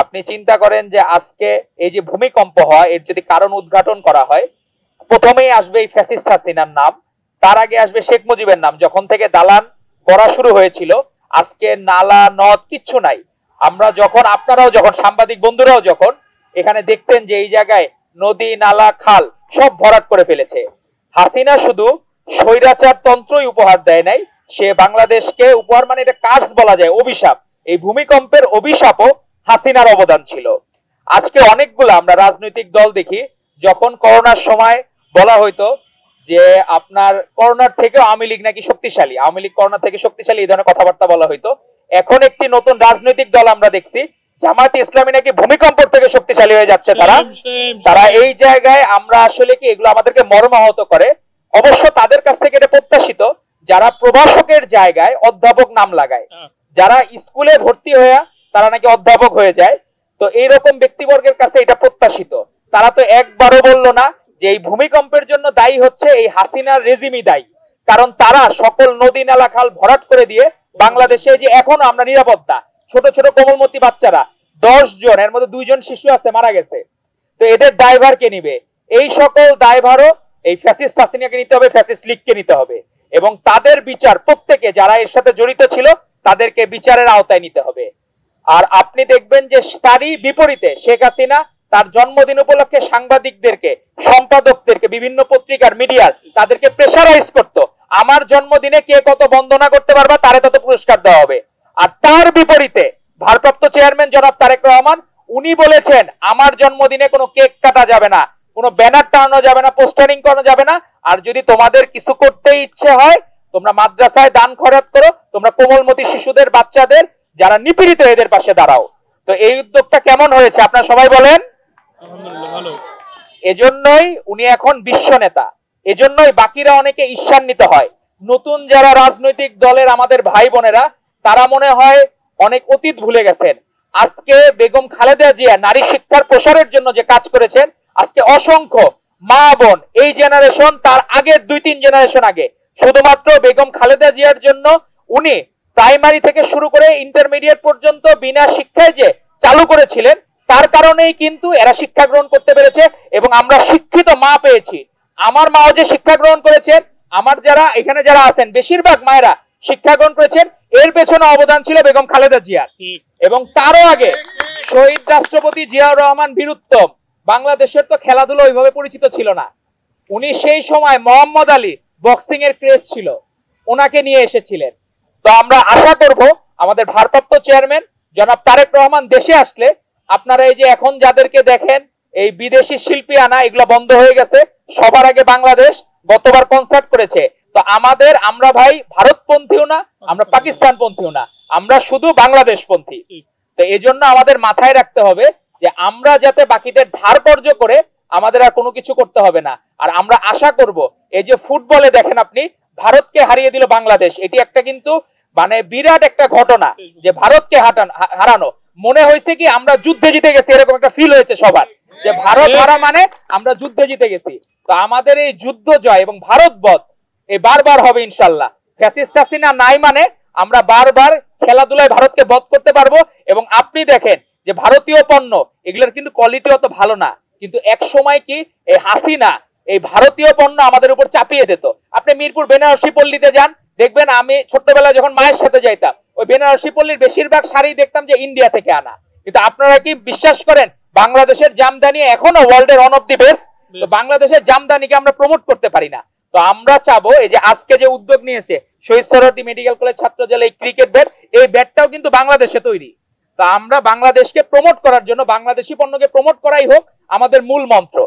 আপনি চিন্তা করেন যে আজকে এই যে ভূমিকম্প হয় এর যদি কারণ উদ্ঘাটন করা হয়, প্রথমেই আসবে এই ফ্যাসিস্ট হাসিনার নাম, তার আগে আসবে শেখ মুজিবের নাম। যখন থেকে দালান করা শুরু হয়েছিল, আজকে নালা নদ কিচ্ছু নাই। আমরা যখন, আপনারাও যখন, সাংবাদিক বন্ধুরাও যখন এখানে দেখতেন যে এই জায়গায় নদী নালা খাল সব ভরাট করে ফেলেছে। হাসিনা শুধু স্বৈরাচার তন্ত্রই উপহার দেয় নাই, সে বাংলাদেশকে উপহার, মানে এটা কার্স বলা যায়, অভিশাপ। এই ভূমিকম্পের অভিশাপও হাসিনার অবদান ছিল। আজকে অনেকগুলো আমরা রাজনৈতিক দল দেখি, যখন করোনার সময় বলা হইতো যে আপনার করোনার থেকেও আওয়ামী লীগ নাকি শক্তিশালী, আওয়ামী লীগ করোনা থেকে শক্তিশালী, এই ধরনের কথাবার্তা বলা হইতো। এখন একটি নতুন রাজনৈতিক দল আমরা দেখছি, জামায়াতে ইসলামী নাকি ভূমিকম্প থেকে শক্তিশালী হয়ে যাচ্ছে। তারা এই জায়গায় আমরা আসলে কি এগুলো আমাদেরকে মর্মাহত করে। অবশ্য তাদের কাছ থেকে এটা প্রত্যাশিত যারা প্রভাষকের জায়গায় অধ্যাপক নাম লাগায়, যারা স্কুলে ভর্তি হয়ে তারা নাকি অধ্যাপক হয়ে যায়। তো এইরকম ব্যক্তিবর্গের কাছে এটা প্রত্যাশিত। তারা তো একবারও বললো না যে এই ভূমিকম্পের জন্য দায়ী হচ্ছে এই হাসিনার রেজিমই দায়ী, কারণ তারা সকল নদী নালা খাল ভরাট করে দিয়ে বাংলাদেশে যে এখনো আমরা নিরাপদ না, ছোট ছোট কোমলমতি বাচ্চারা 10 জন, এর মধ্যে 2 জন শিশু আছে মারা গেছে। তো এদের দায়ভার কে নিবে? এই সকল দায়ভারও এই ফ্যাসিস্ট হাসিনাকে নিতে হবে, ফ্যাসিস্ট লীগকে নিতে হবে, এবং তাদের বিচার প্রত্যেকে যারা এর সাথে জড়িত ছিল তাদেরকে বিচারের আওতায় নিতে হবে। আর আপনি দেখবেন যে তারই বিপরীতে শেখ হাসিনা তার জন্মদিন উপলক্ষে সাংবাদিকদেরকে, সম্পাদকদেরকে, বিভিন্ন পত্রিকার মিডিয়া তাদেরকে প্রেসারাইজ করতো, আমার জন্মদিনে কে কত বন্দনা করতে পারবা তারে তত পুরস্কার দেওয়া হবে। আর তার বিপরীতে ভারপ্রাপ্ত চেয়ারম্যান জনাব তারেক রহমান, উনি বলেছেন আমার জন্মদিনে কোনো কেক কাটা যাবে না, কোনো ব্যানার টানানো যাবে না, পোস্টারিং করানো যাবে না, আর যদি তোমাদের কিছু করতে ইচ্ছে হয় তোমরা মাদ্রাসায় দান খয়রাত করো, তোমরা কোমলমতি শিশুদের, বাচ্চাদের যারা নিপীড়িত এদের পাশে দাঁড়াও। তো এই উদ্যোগটা কেমন হয়েছে আপনারা সবাই বলেন? এজন্যই উনি এখন বিশ্ব নেতা, এজন্যই বাকিরা অনেকে ঈর্ষান্বিত হয়। নতুন যারা রাজনৈতিক দলের আমাদের ভাই বোনেরা, তারা মনে হয় অনেক অতীত ভুলে গেছেন। আজকে বেগম খালেদা জিয়া নারী শিক্ষার প্রসারের জন্য যে কাজ করেছেন, আজকে অসংখ্য মা বোন, এই জেনারেশন, তার আগের 2-3 জেনারেশন আগে, শুধুমাত্র বেগম খালেদা জিয়ার জন্য উনি প্রাইমারি থেকে শুরু করে ইন্টারমিডিয়েট পর্যন্ত বিনা শিক্ষায় যে চালু করেছিলেন, তার কারণেই কিন্তু এরা শিক্ষা গ্রহণ করতে পেরেছে এবং আমরা শিক্ষিত মা পেয়েছি। আমার মাও যে শিক্ষা গ্রহণ করেছেন, আমার যারা এখানে যারা আছেন বেশিরভাগ মায়েরা শিক্ষা গ্রহণ করেছেন, এর পেছনে অবদান ছিল বেগম খালেদা জিয়ার। এবং তারও আগে শহীদ রাষ্ট্রপতি জিয়াউর রহমান বীরুত্তম, বাংলাদেশের তো খেলাধুলা ওইভাবে পরিচিত ছিল না, উনি সেই সময় মোহাম্মদ আলী বক্সিং এর ক্রেজ ছিল, ওনাকে নিয়ে এসেছিলেন। তো আমরা আশা করব আমাদের ভারপ্রাপ্ত চেয়ারম্যান জনাব তারেক রহমান দেশে আসলে আপনারা এই যে এখন যাদেরকে দেখেন এই বিদেশি শিল্পী আনা, এগুলো বন্ধ হয়ে গেছে। সবার আগে বাংলাদেশ গতবার কনসার্ট করেছে। তো আমরা ভাই ভারতপন্থীও না, আমরা পাকিস্তানপন্থীও না, আমরা শুধু বাংলাদেশপন্থী। তো এই জন্য আমাদের মাথায় রাখতে হবে যে আমরা যাতে বাকিদের ধার কর্য করে আমাদের আর কোনো কিছু করতে হবে না। আর আমরা আশা করব এই যে ফুটবলে দেখেন আপনি ভারতকে হারিয়ে দিল বাংলাদেশ, এটি একটা কিন্তু মানে বিরাট একটা ঘটনা, যে ভারতকে হারানো মনে হয়েছে কি আমরা যুদ্ধে জিতে গেছি, এরকম একটা ফিল হয়েছে সবার, যে ভারত হারা মানে আমরা যুদ্ধে জিতে গেছি। তো আমাদের এই যুদ্ধ জয় এবং ভারত বধ এই বারবার হবে ইনশাল্লাহ। ফ্যাসিস্ট হাসিনা নাই মানে আমরা বারবার খেলাধুলায় ভারতকে বধ করতে পারবো। এবং আপনি দেখেন যে ভারতীয় পণ্য এগুলোর কিন্তু কোয়ালিটি অত ভালো না, কিন্তু এক সময় কি এই হাসিনা এই ভারতীয় পণ্য আমাদের উপর চাপিয়ে দিত। আপনি মিরপুর বেনারসি পল্লীতে যান, দেখবেন আমি ছোট্টবেলায় যখন মায়ের সাথে যাইতাম, ওই বেনারসি পল্লীর বেশিরভাগ শাড়ি দেখতাম যে ইন্ডিয়া থেকে আনা। কিন্তু আপনারা কি বিশ্বাস করেন বাংলাদেশের জামদানি এখনো ওয়ার্ল্ডের ওয়ান অফ দি বেস্ট? তো বাংলাদেশের জামদানিকে আমরা প্রমোট করতে পারি না। তো আমরা চাবো এই যে আজকে যে উদ্যোগ নিয়েছে শহীদ সোহরাওয়ার্দী মেডিকেল কলেজ ছাত্র জেলা এই ক্রিকেট ব্যাট, এই ব্যাটটাও কিন্তু বাংলাদেশে তৈরি। তো আমরা বাংলাদেশকে প্রমোট করার জন্য বাংলাদেশি পণ্যকে প্রমোট করাই হোক আমাদের মূল মন্ত্র।